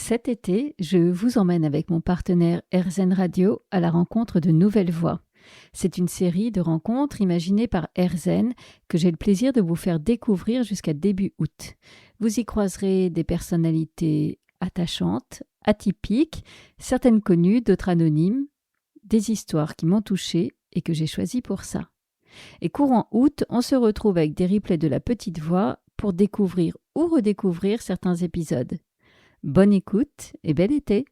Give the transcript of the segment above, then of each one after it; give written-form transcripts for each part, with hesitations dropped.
Cet été, je vous emmène avec mon partenaire RZN Radio à la rencontre de nouvelles voix. C'est une série de rencontres imaginées par RZN que j'ai le plaisir de vous faire découvrir jusqu'à début août. Vous y croiserez des personnalités attachantes, atypiques, certaines connues, d'autres anonymes, des histoires qui m'ont touchée et que j'ai choisies pour ça. Et courant août, on se retrouve avec des replays de La Petite Voix pour découvrir ou redécouvrir certains épisodes. Bonne écoute et bel été!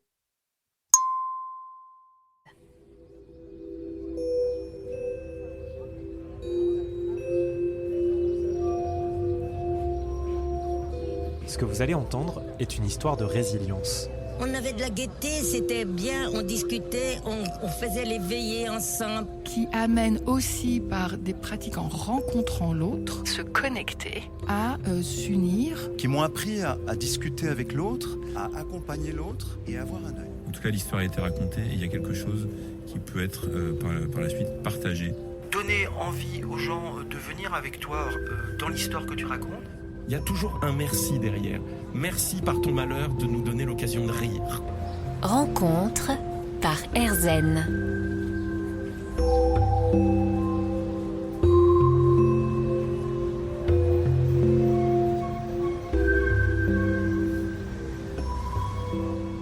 Ce que vous allez entendre est une histoire de résilience. On avait de la gaieté, c'était bien, on discutait, on faisait les veillées ensemble. Qui amène aussi par des pratiques en rencontrant l'autre, se connecter, à s'unir. Qui m'ont appris à discuter avec l'autre, à accompagner l'autre et à avoir un œil. En tout cas, l'histoire a été racontée et il y a quelque chose qui peut être par la suite partagé. Donner envie aux gens de venir avec toi dans l'histoire que tu racontes. Il y a toujours un merci derrière. Merci par ton malheur de nous donner l'occasion de rire. Rencontre par RZN.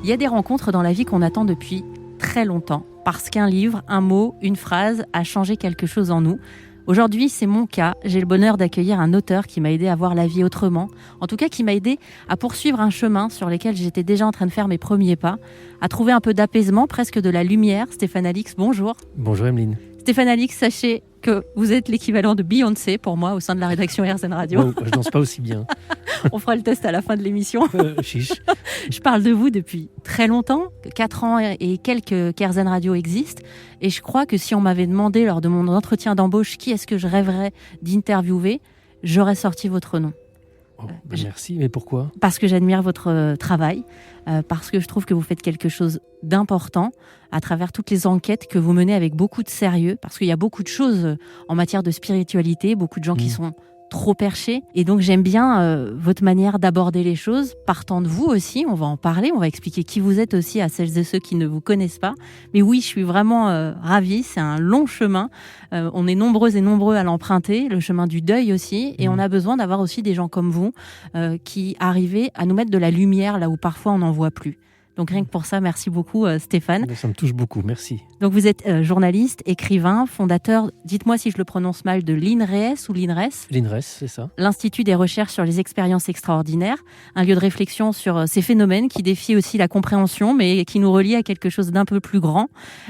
Il y a des rencontres dans la vie qu'on attend depuis très longtemps, parce qu'un livre, un mot, une phrase a changé quelque chose en nous. Aujourd'hui, c'est mon cas. J'ai le bonheur d'accueillir un auteur qui m'a aidé à voir la vie autrement. En tout cas, qui m'a aidé à poursuivre un chemin sur lequel j'étais déjà en train de faire mes premiers pas, à trouver un peu d'apaisement, presque de la lumière. Stéphane Alix, bonjour. Bonjour Emeline. Stéphane Alix, sachez que vous êtes l'équivalent de Beyoncé pour moi au sein de la rédaction RZN Radio. Oh, je danse pas aussi bien. On fera le test à la fin de l'émission. Chiche. Je parle de vous depuis très longtemps, 4 ans et quelques qu'RZN Radio existe. Et je crois que si on m'avait demandé lors de mon entretien d'embauche qui est-ce que je rêverais d'interviewer, j'aurais sorti votre nom. Oh, merci, mais pourquoi ? Parce que j'admire votre travail, parce que je trouve que vous faites quelque chose d'important à travers toutes les enquêtes que vous menez avec beaucoup de sérieux, parce qu'il y a beaucoup de choses en matière de spiritualité, beaucoup de gens qui sont trop perchés. Et donc j'aime bien votre manière d'aborder les choses, partant de vous aussi, on va en parler, on va expliquer qui vous êtes aussi à celles et ceux qui ne vous connaissent pas. Mais oui, je suis vraiment ravie, c'est un long chemin, on est nombreux et nombreux à l'emprunter, le chemin du deuil aussi, et on a besoin d'avoir aussi des gens comme vous qui arrivent à nous mettre de la lumière là où parfois on n'en voit plus. Donc rien que pour ça, merci beaucoup Stéphane. Ça me touche beaucoup, merci. Donc vous êtes journaliste, écrivain, fondateur, dites-moi si je le prononce mal, de l'INRES ou l'INRES ? L'INRES, c'est ça. L'Institut des recherches sur les expériences extraordinaires, un lieu de réflexion sur ces phénomènes qui défient aussi la compréhension, mais qui nous relient à quelque chose d'un peu plus grand.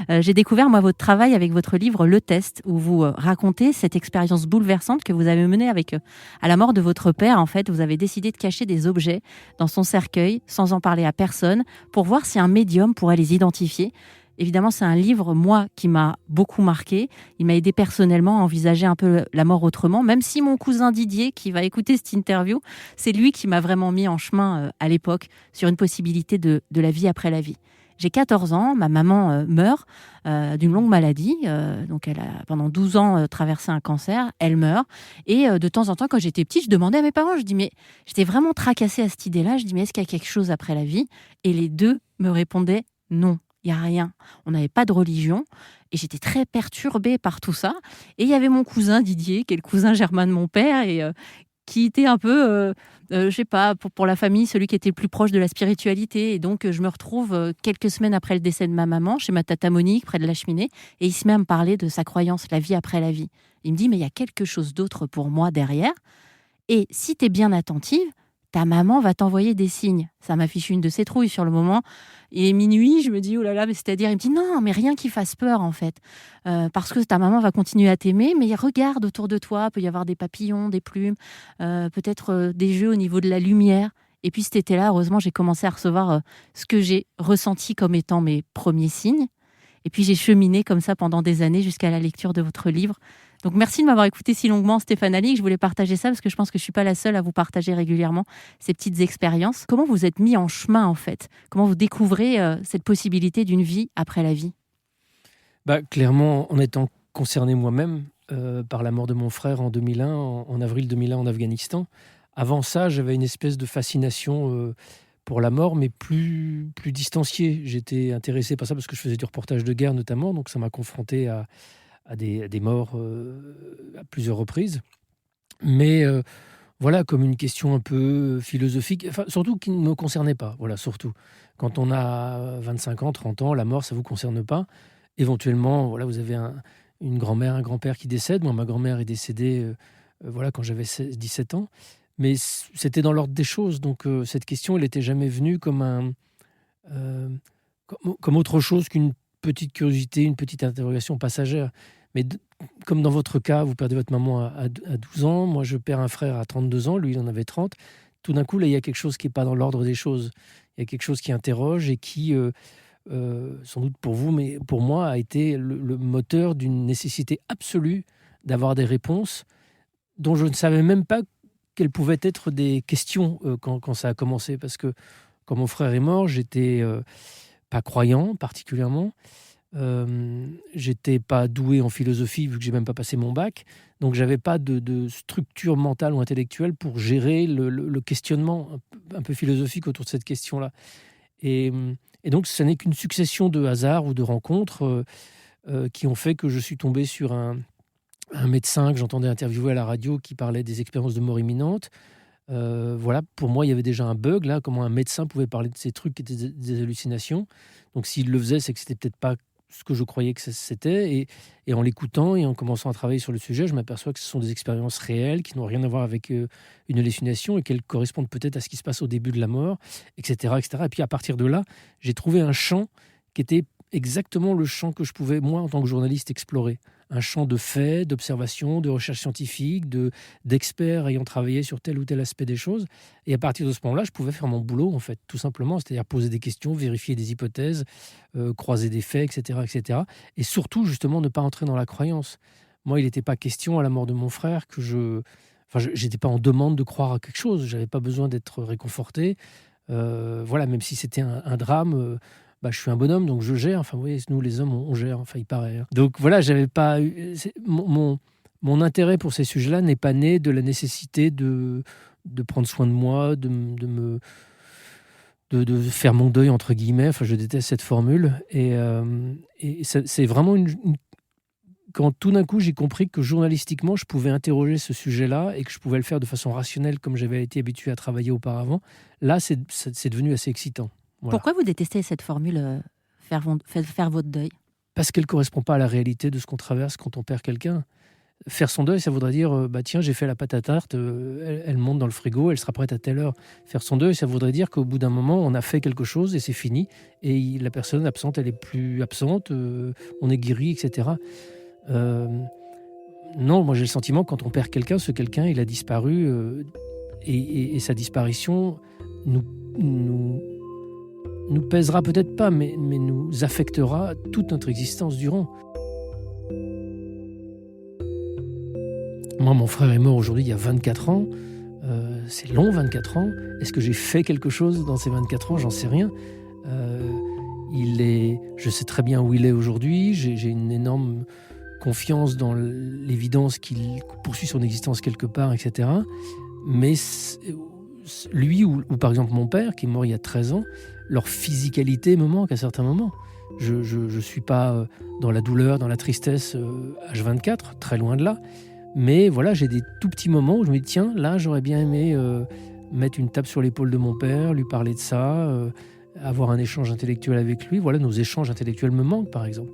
J'ai découvert moi votre travail avec votre livre Le Test, où vous racontez cette expérience bouleversante que vous avez menée avec, à la mort de votre père. En fait, vous avez décidé de cacher des objets dans son cercueil, sans en parler à personne, pour voir si un médium pourrait les identifier. Évidemment, c'est un livre, moi, qui m'a beaucoup marqué. Il m'a aidé personnellement à envisager un peu la mort autrement, même si mon cousin Didier, qui va écouter cette interview, c'est lui qui m'a vraiment mis en chemin à l'époque sur une possibilité de la vie après la vie. J'ai 14 ans, ma maman meurt d'une longue maladie. Donc elle a pendant 12 ans traversé un cancer, elle meurt. Et de temps en temps, quand j'étais petite, je demandais à mes parents, j'étais vraiment tracassée à cette idée-là. Je dis, mais est-ce qu'il y a quelque chose après la vie ? Et les deux me répondaient, non, il n'y a rien. On n'avait pas de religion. Et j'étais très perturbée par tout ça. Et il y avait mon cousin Didier, qui est le cousin germain de mon père, et qui était un peu, je sais pas, pour la famille, celui qui était le plus proche de la spiritualité. Et donc, je me retrouve quelques semaines après le décès de ma maman, chez ma tata Monique, près de la cheminée, et il se met à me parler de sa croyance, la vie après la vie. Il me dit, mais il y a quelque chose d'autre pour moi derrière. Et si tu es bien attentive, ta maman va t'envoyer des signes. Ça m'a fichu une de ses trouilles sur le moment. Et minuit, je me dis, oh là là, mais c'est-à-dire, il me dit, non, mais rien qui fasse peur, en fait. Parce que ta maman va continuer à t'aimer, mais regarde autour de toi, il peut y avoir des papillons, des plumes, peut-être des jeux au niveau de la lumière. Et puis cet été-là, heureusement, j'ai commencé à recevoir ce que j'ai ressenti comme étant mes premiers signes. Et puis j'ai cheminé comme ça pendant des années jusqu'à la lecture de votre livre. Donc merci de m'avoir écouté si longuement, Stéphane Alix. Je voulais partager ça parce que je pense que je ne suis pas la seule à vous partager régulièrement ces petites expériences. Comment vous êtes mis en chemin en fait ? Comment vous découvrez cette possibilité d'une vie après la vie ? Clairement, en étant concerné moi-même par la mort de mon frère en 2001, en avril 2001 en Afghanistan. Avant ça, j'avais une espèce de fascination pour la mort, mais plus distancié. J'étais intéressé par ça parce que je faisais du reportage de guerre notamment, donc ça m'a confronté à des morts à plusieurs reprises. Mais voilà, comme une question un peu philosophique, enfin, surtout qui ne me concernait pas. Voilà, surtout. Quand on a 25 ans, 30 ans, la mort, ça ne vous concerne pas. Éventuellement, voilà, vous avez une grand-mère, un grand-père qui décède. Moi, ma grand-mère est décédée voilà, quand j'avais 17 ans. Mais c'était dans l'ordre des choses. Donc, cette question, elle n'était jamais venue comme comme autre chose qu'une petite curiosité, une petite interrogation passagère. Mais comme dans votre cas, vous perdez votre maman à 12 ans, moi je perds un frère à 32 ans, lui il en avait 30. Tout d'un coup, là, il y a quelque chose qui n'est pas dans l'ordre des choses. Il y a quelque chose qui interroge et qui, sans doute pour vous, mais pour moi, a été le moteur d'une nécessité absolue d'avoir des réponses dont je ne savais même pas quelles pouvaient être des questions quand ça a commencé. Parce que quand mon frère est mort, j'étais pas croyant particulièrement. J'étais pas doué en philosophie vu que j'ai même pas passé mon bac, donc j'avais pas de structure mentale ou intellectuelle pour gérer le questionnement un peu philosophique autour de cette question-là. Et donc ce n'est qu'une succession de hasards ou de rencontres qui ont fait que je suis tombé sur un médecin que j'entendais interviewer à la radio qui parlait des expériences de mort imminente. Voilà, pour moi, il y avait déjà un bug là, comment un médecin pouvait parler de ces trucs qui étaient des hallucinations. Donc s'il le faisait, c'est que c'était peut-être pas ce que je croyais que c'était. Et en l'écoutant et en commençant à travailler sur le sujet, je m'aperçois que ce sont des expériences réelles qui n'ont rien à voir avec une hallucination et qu'elles correspondent peut-être à ce qui se passe au début de la mort, etc., etc. Et puis à partir de là, j'ai trouvé un champ qui était exactement le champ que je pouvais, moi, en tant que journaliste, explorer. Un champ de faits, d'observations, de recherche scientifique, d'experts ayant travaillé sur tel ou tel aspect des choses. Et à partir de ce moment-là, je pouvais faire mon boulot, en fait, tout simplement. C'est-à-dire poser des questions, vérifier des hypothèses, croiser des faits, etc., etc. Et surtout, justement, ne pas entrer dans la croyance. Moi, il n'était pas question, à la mort de mon frère, que je n'étais pas en demande de croire à quelque chose. Je n'avais pas besoin d'être réconforté. Voilà, même si c'était un drame... je suis un bonhomme, donc je gère. Enfin, vous voyez, nous, les hommes, on gère. Enfin, il paraît. Donc voilà, j'avais pas eu... Mon intérêt pour ces sujets-là n'est pas né de la nécessité de prendre soin de moi, de faire mon deuil, entre guillemets. Enfin, je déteste cette formule. Et c'est vraiment quand tout d'un coup, j'ai compris que journalistiquement, je pouvais interroger ce sujet-là et que je pouvais le faire de façon rationnelle, comme j'avais été habitué à travailler auparavant, là, c'est devenu assez excitant. Voilà. Pourquoi vous détestez cette formule faire votre deuil? Parce qu'elle ne correspond pas à la réalité de ce qu'on traverse quand on perd quelqu'un. Faire son deuil, ça voudrait dire tiens, j'ai fait la pâte à tarte, elle monte dans le frigo, elle sera prête à telle heure. Faire son deuil, ça voudrait dire qu'au bout d'un moment, on a fait quelque chose et c'est fini. Et la personne absente, elle est plus absente, on est guéri, etc. Non, moi j'ai le sentiment que quand on perd quelqu'un, ce quelqu'un, il a disparu et sa disparition nous pèsera peut-être pas, mais nous affectera toute notre existence durant. Moi, mon frère est mort aujourd'hui il y a 24 ans. C'est long, 24 ans. Est-ce que j'ai fait quelque chose dans ces 24 ans? J'en sais rien. Je sais très bien où il est aujourd'hui. J'ai une énorme confiance dans l'évidence qu'il poursuit son existence quelque part, etc. Mais lui ou par exemple mon père, qui est mort il y a 13 ans, leur physicalité me manque à certains moments. Je suis pas dans la douleur, dans la tristesse H24, très loin de là. Mais voilà, j'ai des tout petits moments où je me dis tiens, là j'aurais bien aimé mettre une tape sur l'épaule de mon père, lui parler de ça, avoir un échange intellectuel avec lui. Voilà, nos échanges intellectuels me manquent par exemple.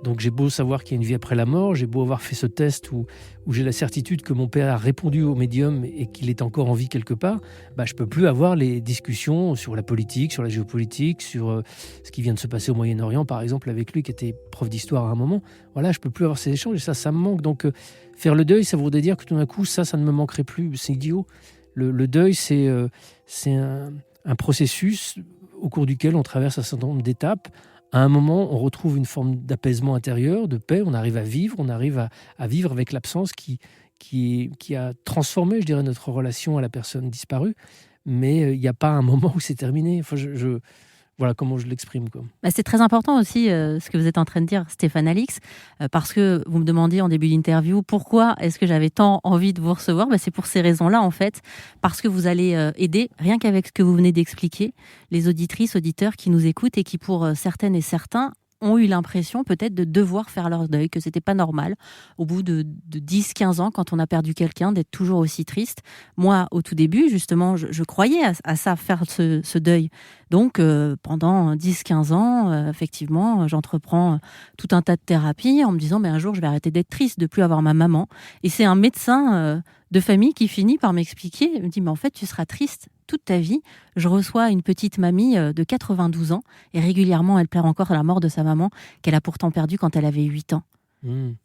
Donc j'ai beau savoir qu'il y a une vie après la mort, j'ai beau avoir fait ce test où j'ai la certitude que mon père a répondu au médium et qu'il est encore en vie quelque part, je peux plus avoir les discussions sur la politique, sur la géopolitique, sur ce qui vient de se passer au Moyen-Orient par exemple avec lui qui était prof d'histoire à un moment. Voilà, je peux plus avoir ces échanges et ça me manque. Donc faire le deuil, ça voudrait dire que tout d'un coup ça ne me manquerait plus. C'est idiot. Le deuil, c'est un processus au cours duquel on traverse un certain nombre d'étapes. À un moment, on retrouve une forme d'apaisement intérieur, de paix, on arrive à vivre, on arrive à vivre avec l'absence qui a transformé, je dirais, notre relation à la personne disparue. Mais il n'y a pas un moment où c'est terminé. Enfin, Voilà comment je l'exprime, quoi. C'est très important aussi ce que vous êtes en train de dire, Stéphane Alix, parce que vous me demandiez en début d'interview pourquoi est-ce que j'avais tant envie de vous recevoir. C'est pour ces raisons-là, en fait, parce que vous allez aider, rien qu'avec ce que vous venez d'expliquer, les auditrices, auditeurs qui nous écoutent et qui, pour certaines et certains, ont eu l'impression peut-être de devoir faire leur deuil, que c'était pas normal, au bout de 10-15 ans, quand on a perdu quelqu'un, d'être toujours aussi triste. Moi, au tout début, justement, je croyais à ça, faire ce deuil. Donc, pendant 10-15 ans, effectivement, j'entreprends tout un tas de thérapies en me disant, mais un jour, je vais arrêter d'être triste, de plus avoir ma maman. Et c'est un médecin de famille qui finit par m'expliquer, il me dit, mais en fait, tu seras triste toute ta vie. Je reçois une petite mamie de 92 ans et régulièrement, elle pleure encore à la mort de sa maman qu'elle a pourtant perdue quand elle avait 8 ans.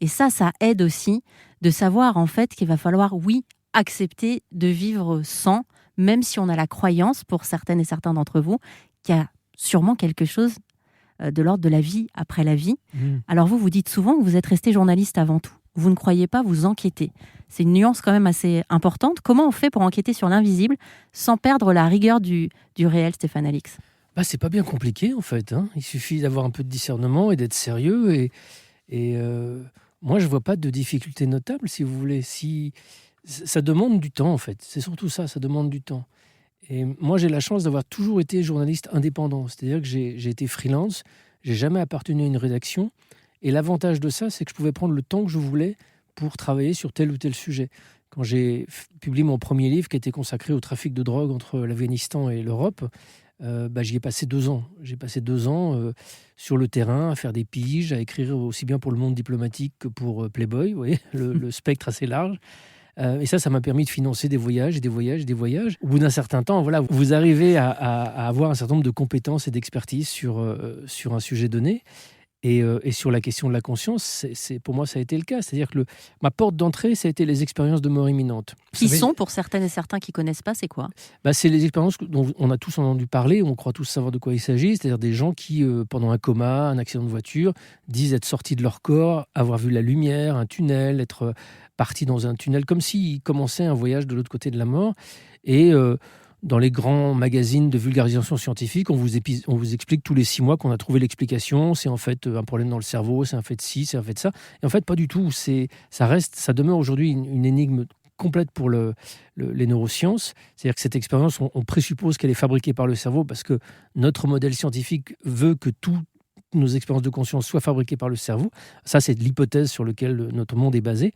Et ça aide aussi de savoir en fait qu'il va falloir, oui, accepter de vivre sans, même si on a la croyance, pour certaines et certains d'entre vous, qu'il y a sûrement quelque chose de l'ordre de la vie après la vie. Alors vous dites souvent que vous êtes resté journaliste avant tout. Vous ne croyez pas, vous enquêtez. C'est une nuance quand même assez importante. Comment on fait pour enquêter sur l'invisible sans perdre la rigueur du réel, Stéphane Alix ? C'est pas bien compliqué en fait. Il suffit d'avoir un peu de discernement et d'être sérieux. Et moi, je vois pas de difficulté notable, si vous voulez. Ça demande du temps en fait. C'est surtout ça demande du temps. Et moi, j'ai la chance d'avoir toujours été journaliste indépendant. C'est-à-dire que j'ai été freelance, j'ai jamais appartenu à une rédaction. Et l'avantage de ça, c'est que je pouvais prendre le temps que je voulais pour travailler sur tel ou tel sujet. Quand j'ai publié mon premier livre qui était consacré au trafic de drogue entre l'Afghanistan et l'Europe, j'y ai passé 2 ans. J'ai passé 2 ans sur le terrain à faire des piges, à écrire aussi bien pour le monde diplomatique que pour Playboy, vous voyez, le spectre assez large. Et ça m'a permis de financer des voyages et des voyages et des voyages. Au bout d'un certain temps, voilà, vous arrivez à avoir un certain nombre de compétences et d'expertise sur un sujet donné. Et sur la question de la conscience, pour moi, ça a été le cas. C'est-à-dire que ma porte d'entrée, ça a été les expériences de mort imminente. Qui sont, pour certaines et certains qui ne connaissent pas, c'est quoi ? C'est les expériences dont on a tous entendu parler, on croit tous savoir de quoi il s'agit. C'est-à-dire des gens qui, pendant un coma, un accident de voiture, disent être sortis de leur corps, avoir vu la lumière, un tunnel, être partis dans un tunnel, comme s'ils commençaient un voyage de l'autre côté de la mort. Et dans les grands magazines de vulgarisation scientifique, on vous explique tous les 6 mois qu'on a trouvé l'explication. C'est en fait un problème dans le cerveau, c'est un fait de ci, c'est un fait de ça. Et en fait, pas du tout. Ça demeure aujourd'hui une énigme complète pour les neurosciences. C'est-à-dire que cette expérience, on présuppose qu'elle est fabriquée par le cerveau parce que notre modèle scientifique veut que toutes nos expériences de conscience soient fabriquées par le cerveau. Ça, c'est l'hypothèse sur laquelle notre monde est basé.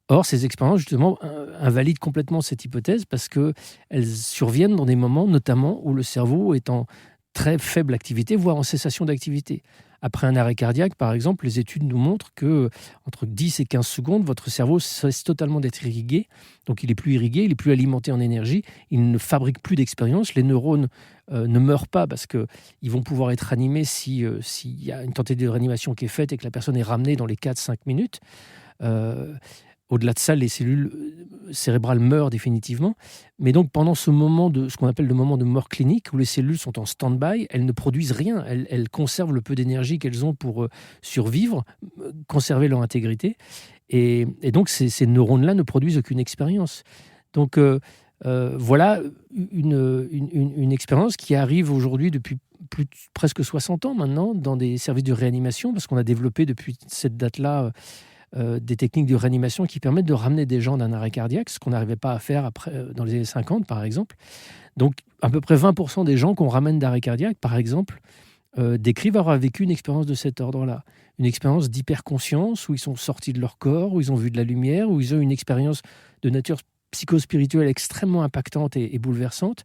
Or, ces expériences, justement, invalident complètement cette hypothèse parce qu'elles surviennent dans des moments, notamment, où le cerveau est en très faible activité, voire en cessation d'activité. Après un arrêt cardiaque, par exemple, les études nous montrent que entre 10 et 15 secondes, votre cerveau cesse totalement d'être irrigué. Donc, il est plus irrigué, il est plus alimenté en énergie, il ne fabrique plus d'expérience. Les neurones ne meurent pas parce qu'ils vont pouvoir être animés s'il y a une tentative de réanimation qui est faite et que la personne est ramenée dans les 4-5 minutes. Au-delà de ça, les cellules cérébrales meurent définitivement. Mais donc, pendant ce moment ce qu'on appelle le moment de mort clinique, où les cellules sont en stand-by, elles ne produisent rien. Elles conservent le peu d'énergie qu'elles ont pour survivre, conserver leur intégrité. Et donc, ces neurones-là ne produisent aucune expérience. Donc, voilà une expérience qui arrive aujourd'hui depuis presque 60 ans maintenant dans des services de réanimation, parce qu'on a développé depuis cette date-là des techniques de réanimation qui permettent de ramener des gens d'un arrêt cardiaque, ce qu'on n'arrivait pas à faire dans les années 50, par exemple. Donc, à peu près 20% des gens qu'on ramène d'arrêt cardiaque, par exemple, décrivent avoir vécu une expérience de cet ordre-là. Une expérience d'hyperconscience, où ils sont sortis de leur corps, où ils ont vu de la lumière, où ils ont une expérience de nature psychospirituelle extrêmement impactante et bouleversante.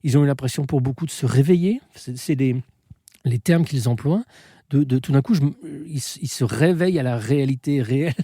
Ils ont eu l'impression, pour beaucoup, de se réveiller. C'est les termes qu'ils emploient. Tout d'un coup, ils se réveillent à la réalité réelle,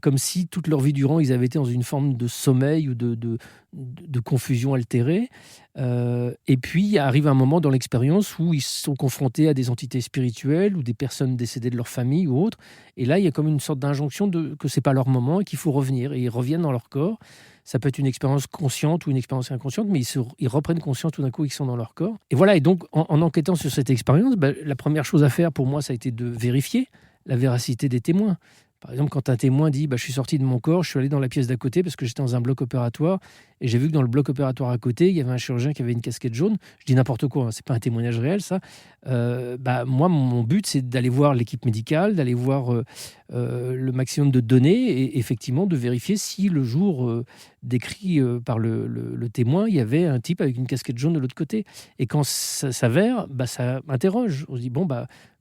comme si toute leur vie durant, ils avaient été dans une forme de sommeil ou de confusion altérée. Et puis, arrive un moment dans l'expérience où ils sont confrontés à des entités spirituelles ou des personnes décédées de leur famille ou autres. Et là, il y a comme une sorte d'injonction que ce n'est pas leur moment et qu'il faut revenir. Et ils reviennent dans leur corps. Ça peut être une expérience consciente ou une expérience inconsciente, mais ils reprennent conscience tout d'un coup qu'ils sont dans leur corps. Et voilà, et donc en enquêtant sur cette expérience, la première chose à faire pour moi, ça a été de vérifier la véracité des témoins. Par exemple, quand un témoin dit je suis sorti de mon corps, je suis allé dans la pièce d'à côté parce que j'étais dans un bloc opératoire et j'ai vu que dans le bloc opératoire à côté, il y avait un chirurgien qui avait une casquette jaune. Je dis n'importe quoi, hein, c'est pas un témoignage réel, ça. Moi, mon but, c'est d'aller voir l'équipe médicale, d'aller voir le maximum de données et effectivement de vérifier si le jour décrit par le témoin, il y avait un type avec une casquette jaune de l'autre côté. Et quand ça s'avère, ça interroge. On se dit,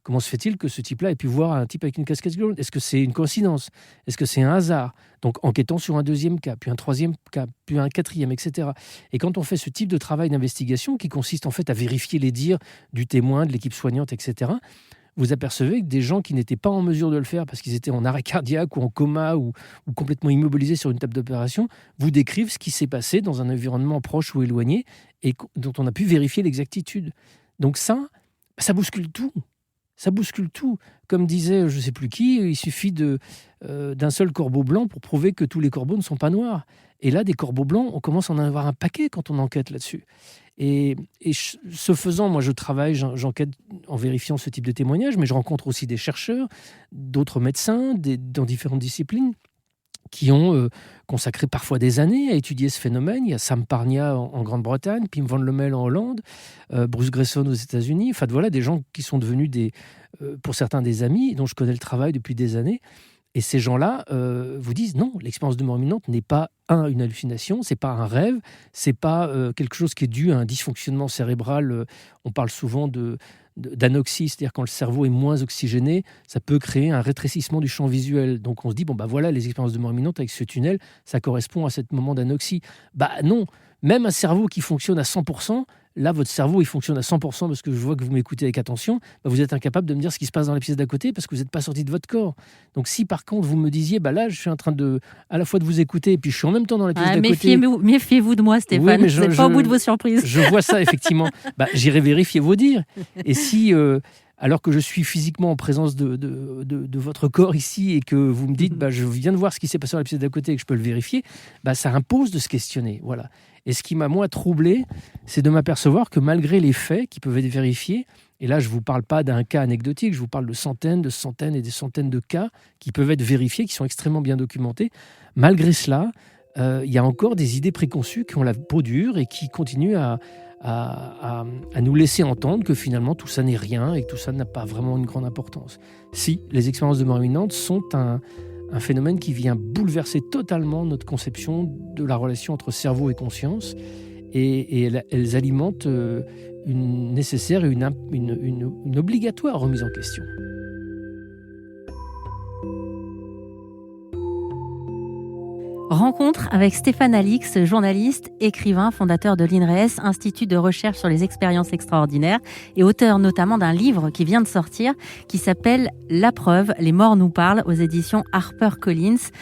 comment se fait-il que ce type-là ait pu voir un type avec une casquette jaune ? Est-ce que c'est une coïncidence ? Est-ce que c'est un hasard ? Donc, enquêtons sur un deuxième cas, puis un troisième cas, puis un quatrième, etc. Et quand on fait ce type de travail d'investigation, qui consiste en fait à vérifier les dires du témoin, de l'équipe soignante, etc., vous apercevez que des gens qui n'étaient pas en mesure de le faire parce qu'ils étaient en arrêt cardiaque ou en coma ou complètement immobilisés sur une table d'opération, vous décrivent ce qui s'est passé dans un environnement proche ou éloigné et dont on a pu vérifier l'exactitude. Donc ça bouscule tout. Ça bouscule tout. Comme disait je ne sais plus qui, il suffit d'un seul corbeau blanc pour prouver que tous les corbeaux ne sont pas noirs. Et là, des corbeaux blancs, on commence à en avoir un paquet quand on enquête là-dessus. Et ce faisant, moi je travaille, j'enquête en vérifiant ce type de témoignages, mais je rencontre aussi des chercheurs, d'autres médecins dans différentes disciplines qui ont consacré parfois des années à étudier ce phénomène. Il y a Sam Parnia en Grande-Bretagne, Pim van Lommel en Hollande, Bruce Grayson aux États-Unis. Enfin voilà, des gens qui sont devenus pour certains des amis, dont je connais le travail depuis des années. Et ces gens-là vous disent non, l'expérience de mort imminente n'est pas une hallucination, c'est pas un rêve, c'est pas quelque chose qui est dû à un dysfonctionnement cérébral. On parle souvent d'anoxie, c'est-à-dire quand le cerveau est moins oxygéné, ça peut créer un rétrécissement du champ visuel. Donc on se dit voilà, les expériences de mort imminente avec ce tunnel, ça correspond à ce moment d'anoxie. Non, même un cerveau qui fonctionne à 100%, là, votre cerveau, il fonctionne à 100% parce que je vois que vous m'écoutez avec attention, vous êtes incapable de me dire ce qui se passe dans la pièce d'à côté parce que vous n'êtes pas sorti de votre corps. Donc si par contre vous me disiez, là, je suis en train à la fois de vous écouter et puis je suis en même temps dans la pièce d'à côté... Méfiez-vous de moi, Stéphane, vous n'êtes pas au bout de vos surprises. Je vois ça, effectivement. J'irai vérifier vos dires. Et si... alors que je suis physiquement en présence de votre corps ici et que vous me dites je viens de voir ce qui s'est passé dans la pièce d'à côté et que je peux le vérifier, ça impose de se questionner. Voilà. Et ce qui m'a, moi, troublé, c'est de m'apercevoir que malgré les faits qui peuvent être vérifiés, et là, je ne vous parle pas d'un cas anecdotique, je vous parle de centaines et des centaines de cas qui peuvent être vérifiés, qui sont extrêmement bien documentés. Malgré cela, il y a encore des idées préconçues qui ont la peau dure et qui continuent à nous laisser entendre que finalement tout ça n'est rien et que tout ça n'a pas vraiment une grande importance. Si, les expériences de mort imminente sont un phénomène qui vient bouleverser totalement notre conception de la relation entre cerveau et conscience et elles alimentent une nécessaire et une obligatoire remise en question. Rencontre avec Stéphane Alix, journaliste, écrivain, fondateur de l'INRES, Institut de recherche sur les expériences extraordinaires, et auteur notamment d'un livre qui vient de sortir, qui s'appelle « La preuve, les morts nous parlent » aux éditions HarperCollins.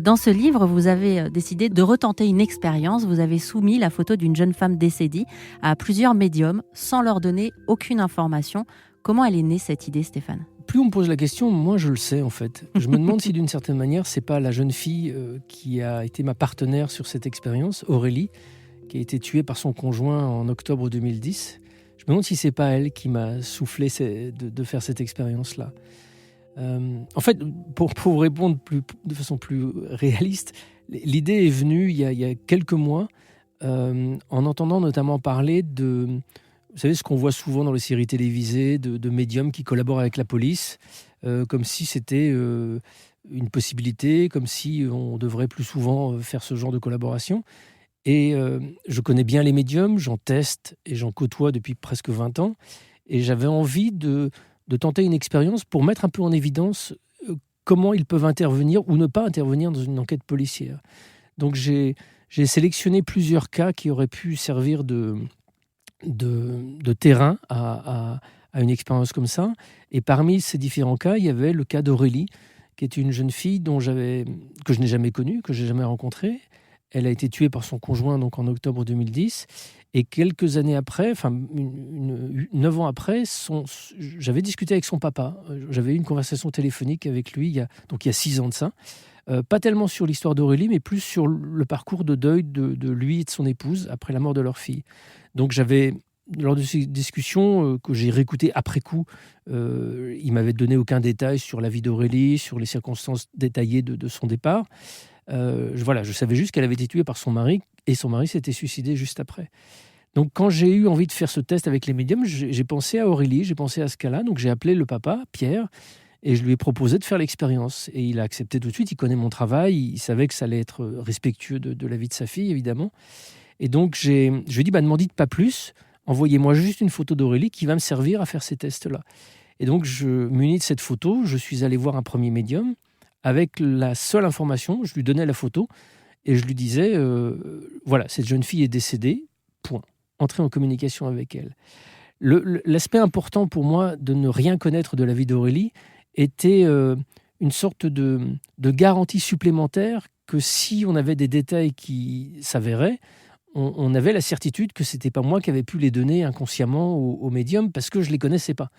Dans ce livre, vous avez décidé de retenter une expérience. Vous avez soumis la photo d'une jeune femme décédée à plusieurs médiums sans leur donner aucune information. Comment elle est née, cette idée, Stéphane ? Plus on me pose la question, moins je le sais en fait. Je me demande si d'une certaine manière, c'est pas la jeune fille qui a été ma partenaire sur cette expérience, Aurélie, qui a été tuée par son conjoint en octobre 2010. Je me demande si c'est pas elle qui m'a soufflé de faire cette expérience-là. En fait, pour vous répondre de façon plus réaliste, l'idée est venue il y a quelques mois en entendant notamment parler de... Vous savez, ce qu'on voit souvent dans les séries télévisées, de médiums qui collaborent avec la police, comme si c'était une possibilité, comme si on devrait plus souvent faire ce genre de collaboration. Et je connais bien les médiums, j'en teste et j'en côtoie depuis presque 20 ans. Et j'avais envie de tenter une expérience pour mettre un peu en évidence comment ils peuvent intervenir ou ne pas intervenir dans une enquête policière. Donc j'ai sélectionné plusieurs cas qui auraient pu servir de terrain à une expérience comme ça. Et parmi ces différents cas, il y avait le cas d'Aurélie, qui est une jeune fille que je n'ai jamais connue, que je n'ai jamais rencontrée. Elle a été tuée par son conjoint donc en octobre 2010. Et quelques années après, 9 ans après, j'avais discuté avec son papa. J'avais eu une conversation téléphonique avec lui il y a 6 ans de ça. Pas tellement sur l'histoire d'Aurélie, mais plus sur le parcours de deuil de lui et de son épouse après la mort de leur fille. Donc j'avais lors de ces discussions que j'ai réécoutées après coup, il m'avait donné aucun détail sur la vie d'Aurélie, sur les circonstances détaillées de son départ. Je savais juste qu'elle avait été tuée par son mari, et son mari s'était suicidé juste après. Donc quand j'ai eu envie de faire ce test avec les médiums, j'ai pensé à Aurélie, j'ai pensé à ce cas-là. Donc j'ai appelé le papa, Pierre, et je lui ai proposé de faire l'expérience. Et il a accepté tout de suite, il connaît mon travail, il savait que ça allait être respectueux de la vie de sa fille, évidemment. Et donc je lui ai dit, ne m'en dites pas plus, envoyez-moi juste une photo d'Aurélie qui va me servir à faire ces tests-là. Et donc muni de cette photo, je suis allé voir un premier médium avec la seule information, je lui donnais la photo, et je lui disais, voilà, cette jeune fille est décédée, point. Entrer en communication avec elle. L'aspect important pour moi de ne rien connaître de la vie d'Aurélie était une sorte de garantie supplémentaire que si on avait des détails qui s'avéraient, on avait la certitude que ce n'était pas moi qui avais pu les donner inconsciemment au médium parce que je ne les connaissais pas.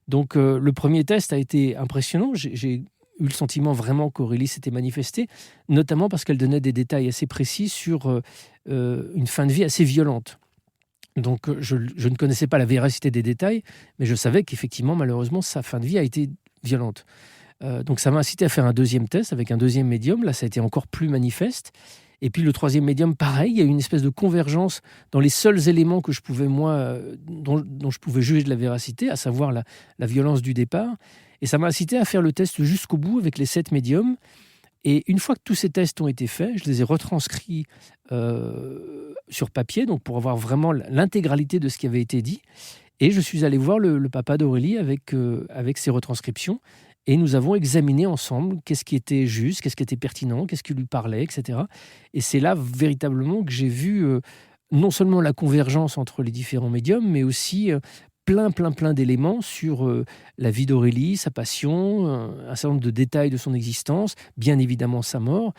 Donc le premier test a été impressionnant. J'ai eu le sentiment vraiment qu'Aurélie s'était manifestée, notamment parce qu'elle donnait des détails assez précis sur une fin de vie assez violente. Donc je ne connaissais pas la véracité des détails, mais je savais qu'effectivement, malheureusement, sa fin de vie a été violente. Donc ça m'a incité à faire un deuxième test avec un deuxième médium. Là, ça a été encore plus manifeste. Et puis le troisième médium, pareil, il y a eu une espèce de convergence dans les seuls éléments que je pouvais, moi, dont je pouvais juger de la véracité, à savoir la violence du départ. Et ça m'a incité à faire le test jusqu'au bout avec les 7 médiums. Et une fois que tous ces tests ont été faits, je les ai retranscrits sur papier, donc pour avoir vraiment l'intégralité de ce qui avait été dit. Et je suis allé voir le papa d'Aurélie avec ses retranscriptions. Et nous avons examiné ensemble qu'est-ce qui était juste, qu'est-ce qui était pertinent, qu'est-ce qui lui parlait, etc. Et c'est là véritablement que j'ai vu non seulement la convergence entre les différents médiums, mais aussi plein d'éléments sur la vie d'Aurélie, sa passion, un certain nombre de détails de son existence, bien évidemment sa mort.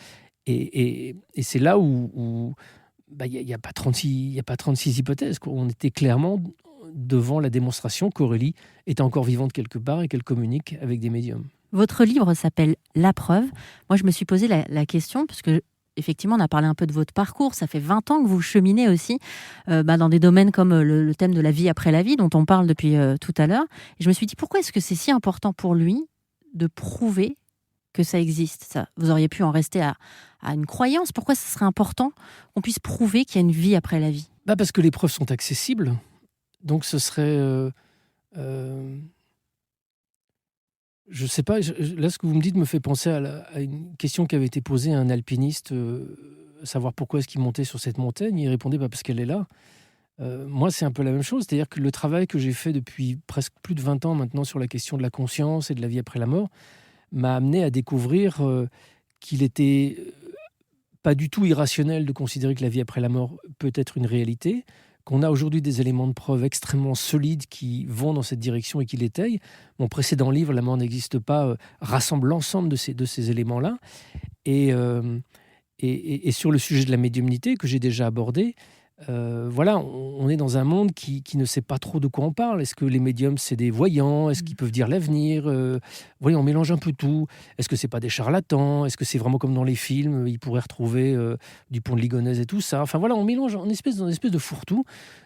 Et c'est là où il n'y a pas 36 hypothèses. On était clairement devant la démonstration qu'Aurélie est encore vivante quelque part et qu'elle communique avec des médiums. Votre livre s'appelle « La preuve ». Moi, je me suis posé la question, parce que effectivement, on a parlé un peu de votre parcours. Ça fait 20 ans que vous cheminez aussi dans des domaines comme le thème de la vie après la vie, dont on parle depuis tout à l'heure. Et je me suis dit, pourquoi est-ce que c'est si important pour lui de prouver que ça existe, ça? Vous auriez pu en rester à une croyance. Pourquoi ce serait important qu'on puisse prouver qu'il y a une vie après la vie? Parce que les preuves sont accessibles. Donc ce serait... je ne sais pas, là ce que vous me dites me fait penser à une question qui avait été posée à un alpiniste, savoir pourquoi est-ce qu'il montait sur cette montagne. Il répondait parce qu'elle est là. Moi, c'est un peu la même chose. C'est-à-dire que le travail que j'ai fait depuis presque plus de 20 ans maintenant sur la question de la conscience et de la vie après la mort m'a amené à découvrir qu'il était pas du tout irrationnel de considérer que la vie après la mort peut être une réalité, qu'on a aujourd'hui des éléments de preuve extrêmement solides qui vont dans cette direction et qui l'étayent. Mon précédent livre, La mort n'existe pas, rassemble l'ensemble de ces éléments-là. Et sur le sujet de la médiumnité que j'ai déjà abordé, on est dans un monde qui ne sait pas trop de quoi on parle. Est-ce que les médiums, c'est des voyants? Est-ce qu'ils peuvent dire l'avenir? On mélange un peu tout. Est-ce que c'est pas des charlatans? Est-ce que c'est vraiment comme dans les films? Ils pourraient retrouver Dupont de Ligonnès et tout ça. Enfin voilà, on mélange en espèce de fourre-tout.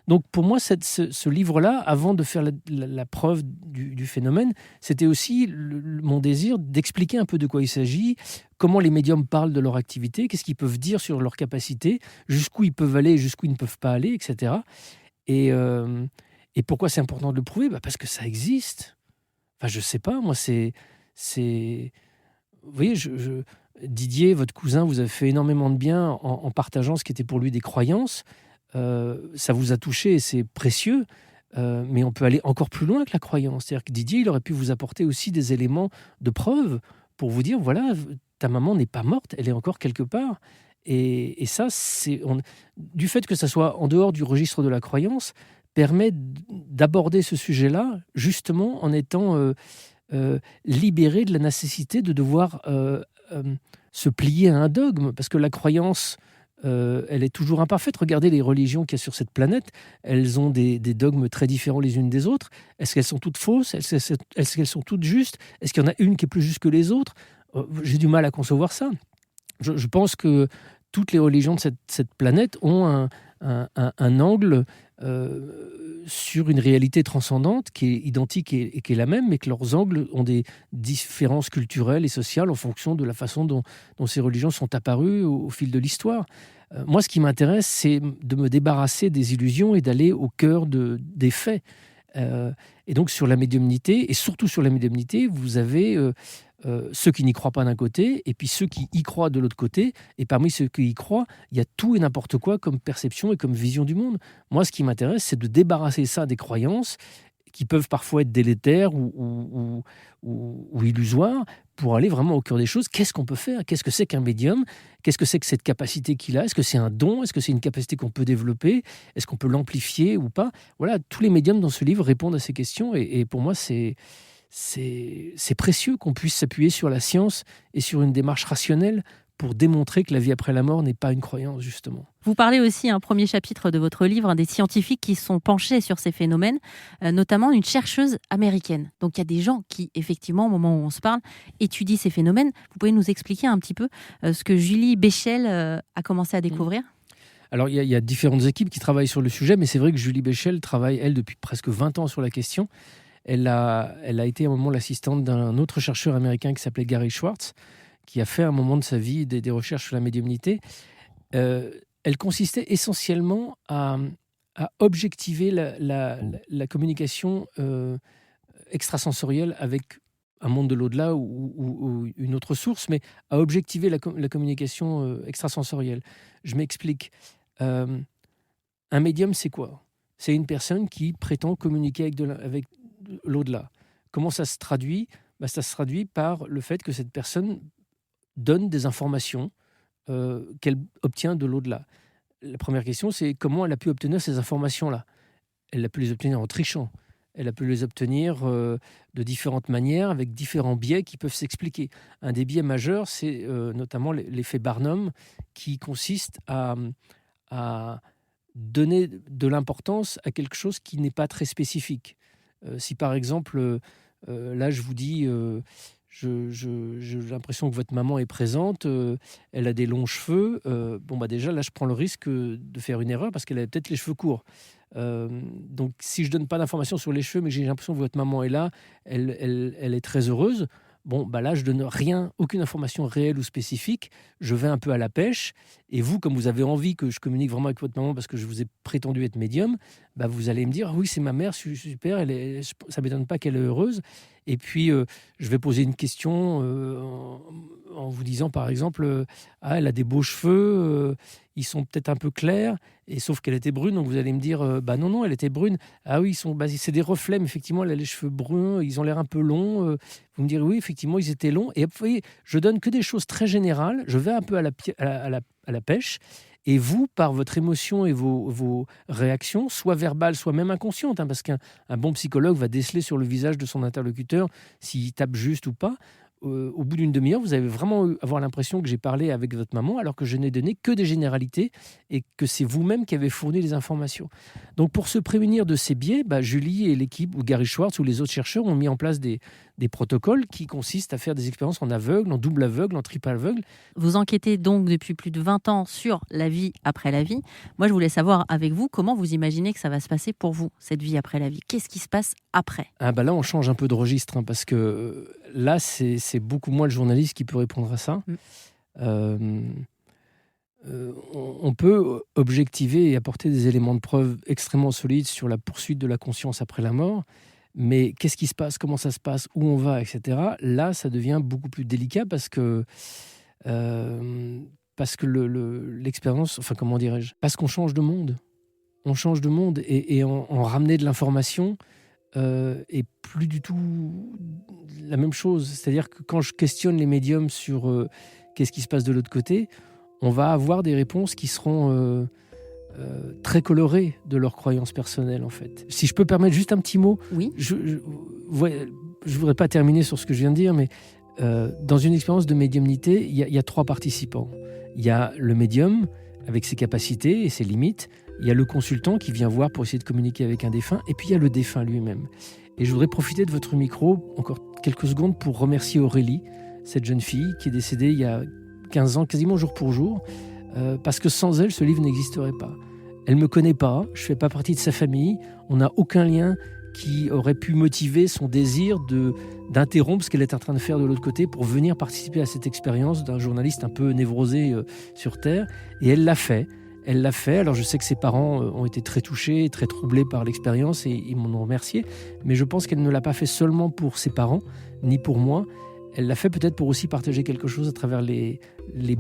Donc pour moi, ce livre-là, avant de faire la preuve du phénomène, c'était aussi mon désir d'expliquer un peu de quoi il s'agit, comment les médiums parlent de leur activité, qu'est-ce qu'ils peuvent dire sur leur capacité, jusqu'où ils peuvent aller, jusqu'où ils ne peuvent pas aller, etc. Et pourquoi c'est important de le prouver? Parce que ça existe. Enfin, je sais pas, moi, c'est... Vous voyez, Didier, votre cousin, vous avez fait énormément de bien en partageant ce qui était pour lui des croyances. Ça vous a touché et c'est précieux. Mais on peut aller encore plus loin que la croyance. C'est-à-dire que Didier, il aurait pu vous apporter aussi des éléments de preuve pour vous dire, voilà, ta maman n'est pas morte, elle est encore quelque part. Et ça, du fait que ça soit en dehors du registre de la croyance, permet d'aborder ce sujet-là, justement en étant libéré de la nécessité de devoir se plier à un dogme. Parce que la croyance, elle est toujours imparfaite. Regardez les religions qu'il y a sur cette planète. Elles ont des dogmes très différents les unes des autres. Est-ce qu'elles sont toutes fausses? Est-ce qu'elles sont toutes justes? Est-ce qu'il y en a une qui est plus juste que les autres? J'ai du mal à concevoir ça. Je pense que toutes les religions de cette planète ont un angle sur une réalité transcendante qui est identique et qui est la même, mais que leurs angles ont des différences culturelles et sociales en fonction de la façon dont ces religions sont apparues au fil de l'histoire. Moi, ce qui m'intéresse, c'est de me débarrasser des illusions et d'aller au cœur des faits. Et donc, sur la médiumnité, et surtout sur la médiumnité, vous avez ceux qui n'y croient pas d'un côté, et puis ceux qui y croient de l'autre côté. Et parmi ceux qui y croient, il y a tout et n'importe quoi comme perception et comme vision du monde. Moi, ce qui m'intéresse, c'est de débarrasser ça des croyances qui peuvent parfois être délétères ou illusoires, pour aller vraiment au cœur des choses. Qu'est-ce qu'on peut faire ? Qu'est-ce que c'est qu'un médium ? Qu'est-ce que c'est que cette capacité qu'il a ? Est-ce que c'est un don ? Est-ce que c'est une capacité qu'on peut développer ? Est-ce qu'on peut l'amplifier ou pas ? Voilà, tous les médiums dans ce livre répondent à ces questions, et pour moi, c'est précieux qu'on puisse s'appuyer sur la science et sur une démarche rationnelle pour démontrer que la vie après la mort n'est pas une croyance, justement. Vous parlez aussi, un premier chapitre de votre livre, des scientifiques qui sont penchés sur ces phénomènes, notamment une chercheuse américaine. Donc il y a des gens qui, effectivement, au moment où on se parle, étudient ces phénomènes. Vous pouvez nous expliquer un petit peu ce que Julie Béchel a commencé à découvrir ? Alors, il y a différentes équipes qui travaillent sur le sujet, mais c'est vrai que Julie Béchel travaille, elle, depuis presque 20 ans sur la question. Elle a été à un moment l'assistante d'un autre chercheur américain qui s'appelait Gary Schwartz, qui a fait à un moment de sa vie des recherches sur la médiumnité. Elle consistait essentiellement à objectiver la communication extrasensorielle avec un monde de l'au-delà ou une autre source, mais à objectiver la communication extrasensorielle. Je m'explique. Un médium, c'est quoi ? C'est une personne qui prétend communiquer avec l'au-delà. Comment ça se traduit ? Ça se traduit par le fait que cette personne donne des informations qu'elle obtient de l'au-delà. La première question, c'est comment elle a pu obtenir ces informations-là ? Elle a pu les obtenir en trichant. Elle a pu les obtenir de différentes manières, avec différents biais qui peuvent s'expliquer. Un des biais majeurs, c'est notamment l'effet Barnum, qui consiste à donner de l'importance à quelque chose qui n'est pas très spécifique. Si par exemple, là je vous dis... j'ai l'impression que votre maman est présente, elle a des longs cheveux. Déjà, là, je prends le risque de faire une erreur parce qu'elle a peut-être les cheveux courts. Donc, si je ne donne pas d'informations sur les cheveux, mais que j'ai l'impression que votre maman est là, elle est très heureuse, là, je donne rien, aucune information réelle ou spécifique. Je vais un peu à la pêche. Et vous, comme vous avez envie que je communique vraiment avec votre maman parce que je vous ai prétendu être médium, vous allez me dire, oui, c'est ma mère, super, ça ne m'étonne pas qu'elle est heureuse. Et puis, je vais poser une question en vous disant, par exemple, elle a des beaux cheveux, ils sont peut-être un peu clairs, et sauf qu'elle était brune, donc vous allez me dire, non, elle était brune. Ah oui, c'est des reflets, mais effectivement, elle a les cheveux bruns, ils ont l'air un peu longs. Vous me direz, oui, effectivement, ils étaient longs. Et vous voyez, je donne que des choses très générales, je vais un peu à la pêche, et vous, par votre émotion et vos réactions, soit verbales, soit même inconscientes, parce qu'un bon psychologue va déceler sur le visage de son interlocuteur s'il tape juste ou pas. Au bout d'une demi-heure, vous allez vraiment avoir l'impression que j'ai parlé avec votre maman alors que je n'ai donné que des généralités et que c'est vous-même qui avez fourni les informations. Donc pour se prémunir de ces biais, Julie et l'équipe, ou Gary Schwartz ou les autres chercheurs ont mis en place des protocoles qui consistent à faire des expériences en aveugle, en double aveugle, en triple aveugle. Vous enquêtez donc depuis plus de 20 ans sur la vie après la vie. Moi, je voulais savoir avec vous, comment vous imaginez que ça va se passer pour vous, cette vie après la vie ? Qu'est-ce qui se passe après ? Là, on change un peu de registre, parce que là, c'est beaucoup moins le journaliste qui peut répondre à ça. On peut objectiver et apporter des éléments de preuve extrêmement solides sur la poursuite de la conscience après la mort, mais qu'est-ce qui se passe, comment ça se passe, où on va, etc. Là, ça devient beaucoup plus délicat parce que l'expérience, comment dirais-je, parce qu'on change de monde. On change de monde et en ramener de l'information est plus du tout la même chose. C'est-à-dire que quand je questionne les médiums sur qu'est-ce qui se passe de l'autre côté, on va avoir des réponses qui seront très colorées de leurs croyances personnelles, en fait. Si je peux permettre juste un petit mot, oui. Je voudrais pas terminer sur ce que je viens de dire, mais dans une expérience de médiumnité, il y a 3 participants. Il y a le médium avec ses capacités et ses limites. Il y a le consultant qui vient voir pour essayer de communiquer avec un défunt. Et puis il y a le défunt lui-même. Et je voudrais profiter de votre micro encore quelques secondes pour remercier Aurélie, cette jeune fille qui est décédée il y a 15 ans, quasiment jour pour jour, parce que sans elle, ce livre n'existerait pas. Elle ne me connaît pas, je ne fais pas partie de sa famille, on n'a aucun lien qui aurait pu motiver son désir d'interrompre ce qu'elle est en train de faire de l'autre côté pour venir participer à cette expérience d'un journaliste un peu névrosé sur Terre. Et elle l'a fait. Alors je sais que ses parents ont été très touchés, très troublés par l'expérience et ils m'en ont remercié. Mais je pense qu'elle ne l'a pas fait seulement pour ses parents, ni pour moi. Elle l'a fait peut-être pour aussi partager quelque chose à travers les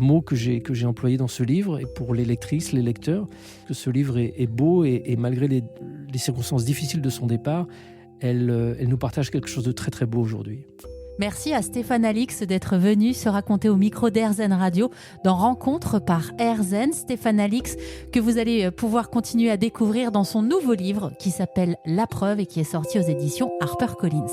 mots que j'ai employés dans ce livre et pour les lectrices, les lecteurs. Que ce livre est beau et malgré les circonstances difficiles de son départ, elle nous partage quelque chose de très très beau aujourd'hui. Merci à Stéphane Alix d'être venu se raconter au micro d'RZN Radio dans Rencontre par RZN. Stéphane Alix que vous allez pouvoir continuer à découvrir dans son nouveau livre qui s'appelle La Preuve et qui est sorti aux éditions HarperCollins.